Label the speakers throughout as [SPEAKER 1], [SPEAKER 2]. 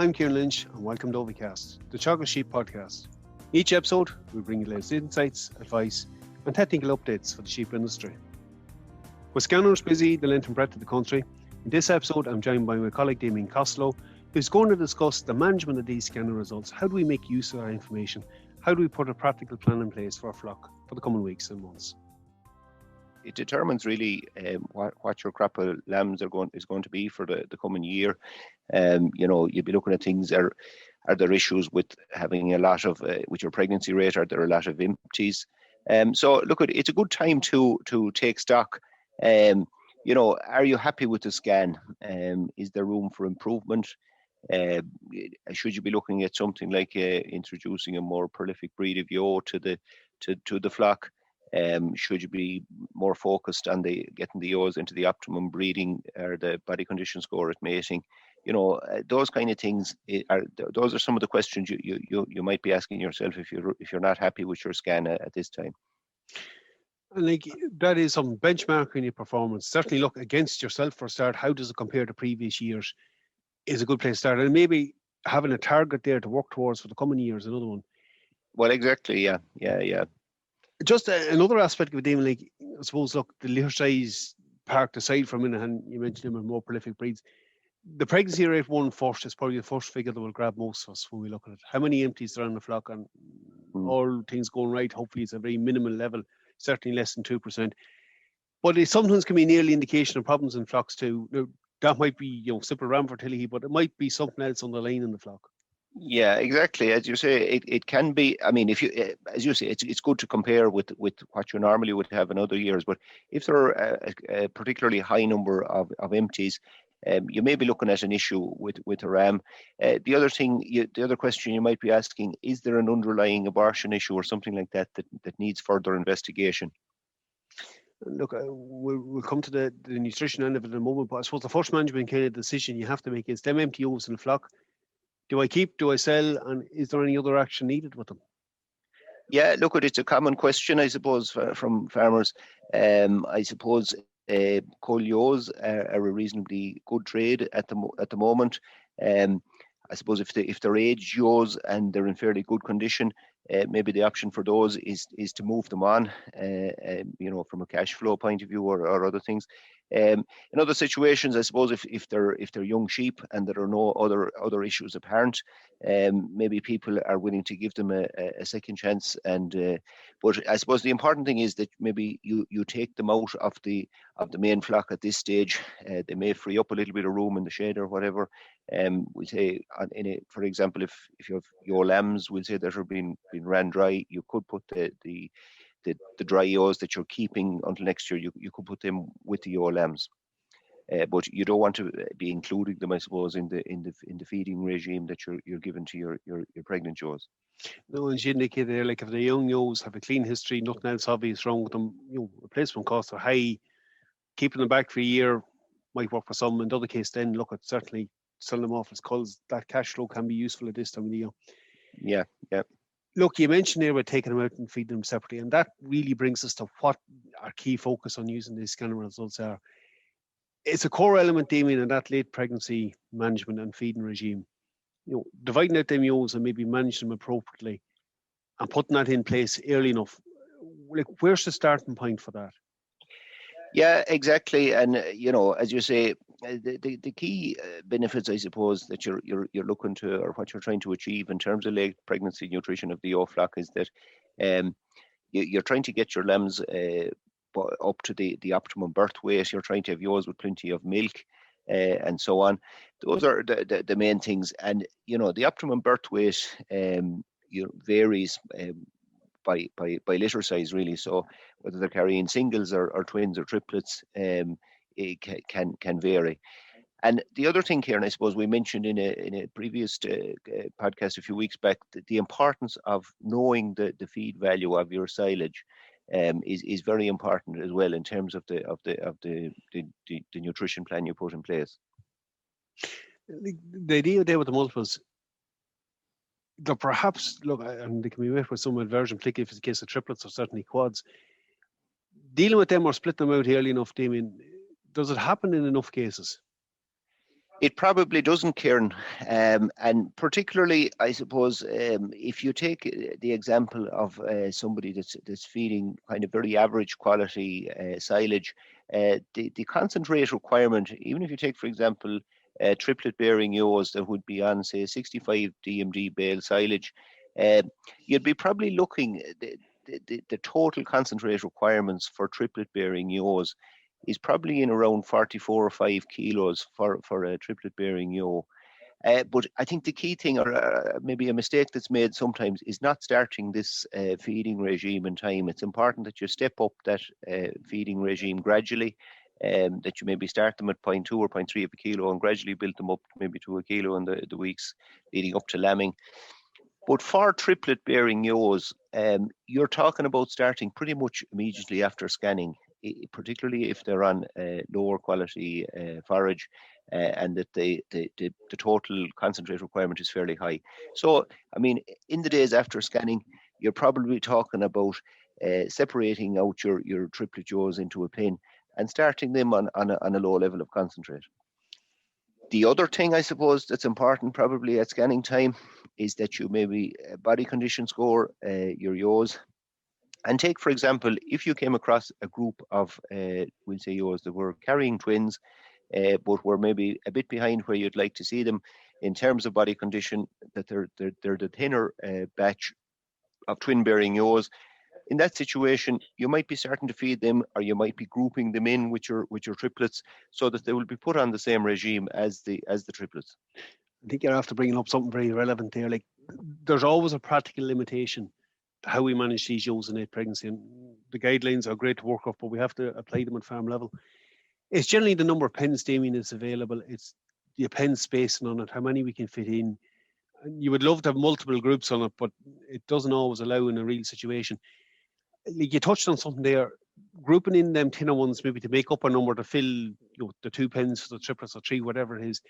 [SPEAKER 1] I'm Kieran Lynch and welcome to OviCast, the Teagasc sheep podcast. Each episode, we bring you latest insights, advice and technical updates for the sheep industry. With scanners busy the length and breadth of the country, in this episode I'm joined by my colleague Damian Costello, who's going to discuss the management of these scanner results. How do we make use of that information? How do we put a practical plan in place for our flock for the coming weeks and months?
[SPEAKER 2] It determines really what your crop of lambs is going to be for the coming year. You'll be looking at things. Are there issues with having a lot of with your pregnancy rate? Are there a lot of empties? So look, it's a good time to take stock. Are you happy with the scan? Is there room for improvement? Should you be looking at something like introducing a more prolific breed of ewe to the flock? Should you be more focused on getting the ewes into the optimum breeding or the body condition score at mating? Those kind of things those are some of the questions you might be asking yourself if you're not happy with your scan at this time.
[SPEAKER 1] And that is some benchmarking your performance. Certainly look against yourself for a start. How does it compare to previous years? Is a good place to start, and maybe having a target there to work towards for the coming year is another one.
[SPEAKER 2] Well, exactly, yeah.
[SPEAKER 1] Just another aspect of it, Damon, I suppose, look, the litter size parked aside for a minute, and you mentioned them in more prolific breeds. The pregnancy rate one first is probably the first figure that will grab most of us when we look at it. How many empties are on the flock, and all things going right, hopefully it's a very minimal level, certainly less than 2%. But it sometimes can be an early indication of problems in flocks too. Now, that might be, simple ram fertility, but it might be something else underlying in the flock.
[SPEAKER 2] Yeah, exactly. As you say, it can be. I mean, if you, as you say, it's good to compare with what you normally would have in other years. But if there are a particularly high number of empties, you may be looking at an issue with a ram. The other question you might be asking: is there an underlying abortion issue or something like that needs further investigation?
[SPEAKER 1] Look, we'll come to the nutrition end of it in a moment. But I suppose the first management kind of decision you have to make is them empty ewes in the flock. Do I keep? Do I sell? And is there any other action needed with them?
[SPEAKER 2] Yeah, look, it's a common question, I suppose, from farmers. I suppose cull ewes are a reasonably good trade at the moment. I suppose if they're aged ewes and they're in fairly good condition, maybe the option for those is to move them on, from a cash flow point of view or other things. In other situations, I suppose if they're young sheep and there are no other issues apparent, maybe people are willing to give them a second chance. But I suppose the important thing is that maybe you take them out of the main flock at this stage. They may free up a little bit of room in the shed or whatever. We say, for example, if you have your lambs, we'll say that are being ran dry, you could put the dry ewes that you're keeping until next year, you could put them with the ewe lambs. But you don't want to be including them, I suppose, in the feeding regime that you're giving to your pregnant ewes.
[SPEAKER 1] No, as you indicated there, like if the young ewes have a clean history, nothing else obvious wrong with them, replacement costs are high. Keeping them back for a year might work for some. In other case, then look at certainly selling them off as culls. That cash flow can be useful at this time of the year.
[SPEAKER 2] Yeah.
[SPEAKER 1] Look, you mentioned there about taking them out and feeding them separately, and that really brings us to what our key focus on using these scanner results are. It's a core element, Damien, in that late pregnancy management and feeding regime. Dividing out them ewes and maybe managing them appropriately and putting that in place early enough. Like, where's the starting point for that?
[SPEAKER 2] Yeah, exactly. And as you say, the key benefits, I suppose, that you're looking to, or what you're trying to achieve in terms of late pregnancy nutrition of the ewe flock, is that you're trying to get your lambs up to the optimum birth weight. You're trying to have ewes with plenty of milk, and so on. Those are the main things. And the optimum birth weight varies by litter size, really. So whether they're carrying singles or twins or triplets, it can vary. And the other thing, Kieran, I suppose we mentioned in a previous podcast a few weeks back, the importance of knowing the feed value of your silage is very important as well in terms of the nutrition plan you put in place.
[SPEAKER 1] The idea there with the multiples, they're perhaps, look, and they can be met with some aversion, particularly if it's a case of triplets or certainly quads. Dealing with them or splitting them out early enough, Damien, does it happen in enough cases?
[SPEAKER 2] It probably doesn't, Kieran. And particularly, I suppose, if you take the example of somebody that's feeding kind of very average quality silage, the concentrate requirement, even if you take, for example, triplet bearing ewes that would be on, say, 65 DMD bale silage, you'd be probably looking the total concentrate requirements for triplet bearing ewes is probably in around 44 or 5 kilos for a triplet bearing ewe. But I think the key thing, or maybe a mistake that's made sometimes, is not starting this feeding regime in time. It's important that you step up that feeding regime gradually, that you maybe start them at 0.2 or 0.3 of a kilo and gradually build them up maybe to a kilo in the weeks leading up to lambing. But for triplet bearing ewes, you're talking about starting pretty much immediately after scanning, particularly if they're on lower quality forage and that the total concentrate requirement is fairly high. So, I mean, in the days after scanning, you're probably talking about separating out your triplet ewes into a pen and starting them on a low level of concentrate. The other thing, I suppose, that's important probably at scanning time is that you maybe body condition score your ewes. And take, for example, if you came across a group of, we'll say ewes that were carrying twins, but were maybe a bit behind where you'd like to see them in terms of body condition, that they're the thinner batch of twin-bearing ewes. In that situation, you might be starting to feed them, or you might be grouping them in with your triplets, so that they will be put on the same regime as the triplets.
[SPEAKER 1] I think you're after bringing up something very relevant there. Like, there's always a practical limitation to how we manage these ewes in late pregnancy. And the guidelines are great to work off, but we have to apply them at farm level. It's generally the number of pens, Damien, that's available. It's the pen spacing on it, how many we can fit in. And you would love to have multiple groups on it, but it doesn't always allow in a real situation. Like, you touched on something there, grouping in them thinner ones maybe to make up a number to fill the 2 pens for the triplets or 3, whatever it is.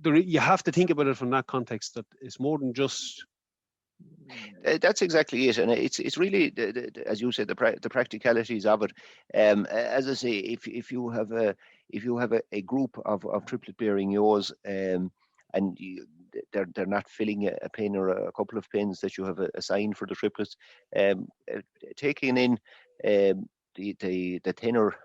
[SPEAKER 1] You have to think about it from that context, that it's more than just.
[SPEAKER 2] That's exactly it, and it's really, as you said, the practicalities of it. As I say, if you have a group of triplet bearing ewes, and they're not filling a pen or a couple of pens that you have assigned for the triplets, taking in the thinner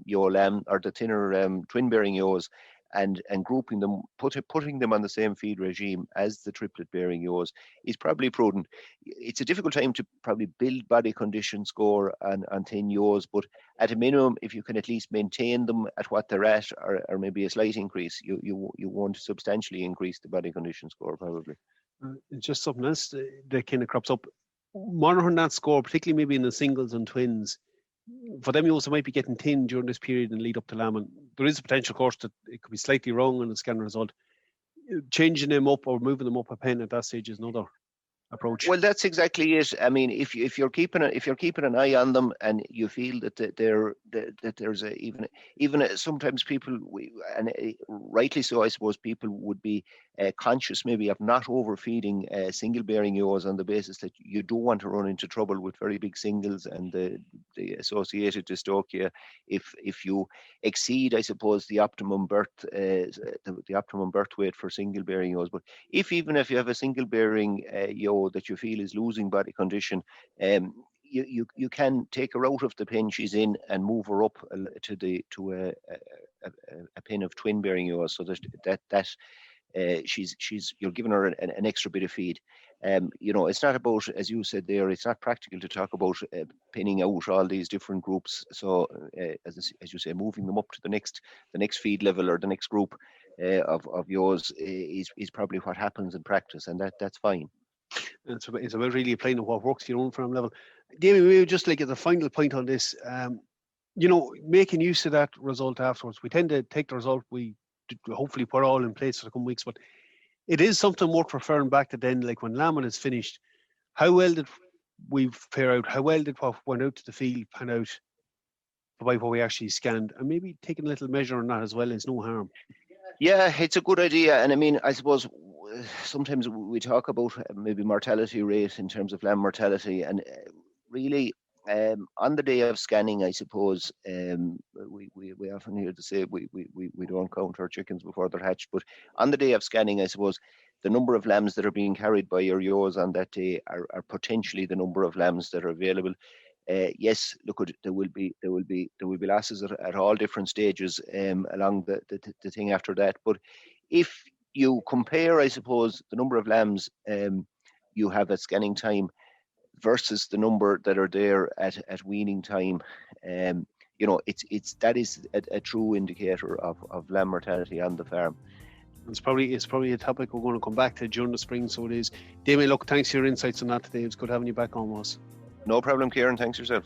[SPEAKER 2] ewe lamb or the thinner twin bearing ewes, and grouping them, putting them on the same feed regime as the triplet bearing ewes is probably prudent. It's a difficult time to probably build body condition score on thin ewes, but at a minimum, if you can at least maintain them at what they're at, or maybe a slight increase, you want to substantially increase the body condition score probably.
[SPEAKER 1] It's just something else that kind of crops up. Monitoring that score, particularly maybe in the singles and twins, for them, you also might be getting thin during this period and lead up to lambing. There is a potential, of course, that it could be slightly wrong on the scan result. Changing them up or moving them up a pen at that stage is another approach.
[SPEAKER 2] Well, that's exactly it. I mean, if you're keeping an eye on them, and you feel that there's even sometimes people, and rightly so, I suppose, people would be conscious maybe of not overfeeding single bearing ewes on the basis that you don't want to run into trouble with very big singles and the associated dystocia if you exceed, I suppose, the optimum birth the optimum birth weight for single bearing ewes. But even if you have a single bearing ewe that you feel is losing body condition, you can take her out of the pen she's in and move her up to a pen of twin bearing ewes, so that you're giving her an extra bit of feed. It's not about, as you said there, it's not practical to talk about pinning out all these different groups. So as you say, moving them up to the next feed level or the next group of yours is probably what happens in practice, and that's fine.
[SPEAKER 1] It's about really applying what works to your own farm level. Damian, maybe just like as a final point on this, making use of that result afterwards. We tend to take the result, we hopefully put all in place for the coming weeks, but it is something worth referring back to then, like when lambing is finished, how well did we fare out? How well did what went out to the field pan out by what we actually scanned? And maybe taking a little measure on that as well is no harm.
[SPEAKER 2] Yeah, it's a good idea. And I mean, I suppose sometimes we talk about maybe mortality rate in terms of lamb mortality, and really On the day of scanning, I suppose, we often hear to say we don't count our chickens before they're hatched, but on the day of scanning, I suppose the number of lambs that are being carried by your ewes on that day are potentially the number of lambs that are available. Yes, look, there will be lasses at all different stages along the thing after that. But if you compare, I suppose, the number of lambs you have at scanning time versus the number that are there at weaning time, that is a true indicator of lamb mortality on the farm.
[SPEAKER 1] It's probably a topic we're going to come back to during the spring, so it is. Damian, look, thanks for your insights on that today. It's good having you back on, Moss.
[SPEAKER 2] No problem, Kieran. Thanks yourself.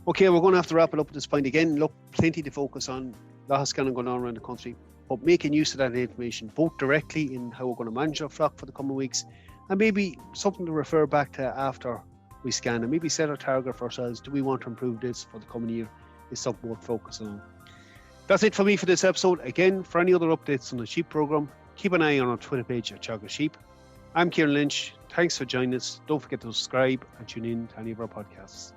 [SPEAKER 1] Okay, we're going to have to wrap it up at this point. Again, look, plenty to focus on. A lot of scanning going on around the country, but making use of that information, both directly in how we're going to manage our flock for the coming weeks, and maybe something to refer back to after we scan, and maybe set a target for ourselves. Do we want to improve this for the coming year? Is something worth focusing on. That's it for me for this episode. Again, for any other updates on the sheep programme, keep an eye on our Twitter page at Teagasc Sheep. I'm Kieran Lynch. Thanks for joining us. Don't forget to subscribe and tune in to any of our podcasts.